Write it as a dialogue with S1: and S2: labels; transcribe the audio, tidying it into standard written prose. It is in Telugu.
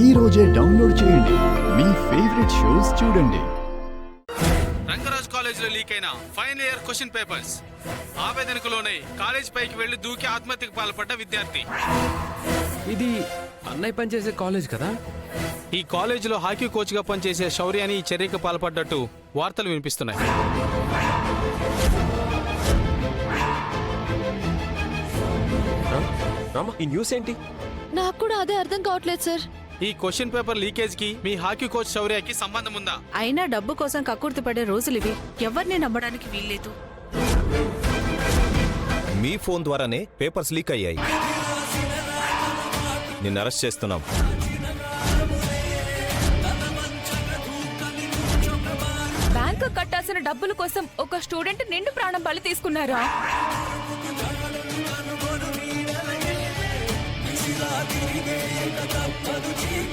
S1: ఈ రోజే డౌన్లోడ్ చేయండి. మీ ఫేవరెట్ షోస్ చూడండి.
S2: రంగరాజ్ కాలేజ్ లో లీక్ అయిన ఫైనల్ ఇయర్ క్వశ్చన్ పేపర్స్ ఆవేదనకులోనే కాలేజ్ పైకి వెళ్లి దూకి ఆత్మహత్యకు పాల్పడ్డ విద్యార్థి.
S3: ఇది అన్నయ్య పనిచేసే కాలేజ్ కదా?
S2: ఈ కాలేజీలో హాకీ కోచ్ గా పనిచేసే శౌర్య అని ఈ చర్యకు పాల్పడ్డట్టు వార్తలు వినిపిస్తున్నాయి.
S3: ఈ న్యూస్ ఏంటి?
S4: నాకు కూడా అదే అర్థం కావట్లేదు సార్.
S2: ఈ క్వశ్చన్ పేపర్ లీకేజ్ కి మీ హాకీ కోచ్ శౌర్యకి సంబంధం ఉందా?
S5: అయినా డబ్బు కోసం కక్కుర్తి పడే రోజులివి. ఎవరిని నమ్మడానికి వీల్లేదు.
S6: మీ ఫోన్ ద్వారానే పేపర్స్ లీక్ అయ్యాయి. నిన్ను అరెస్ట్ చేస్తున్నాం.
S4: బ్యాంకు కట్టాల్సిన డబ్బుల కోసం ఒక స్టూడెంట్ నిండు ప్రాణం బలి తీసుకున్నారా?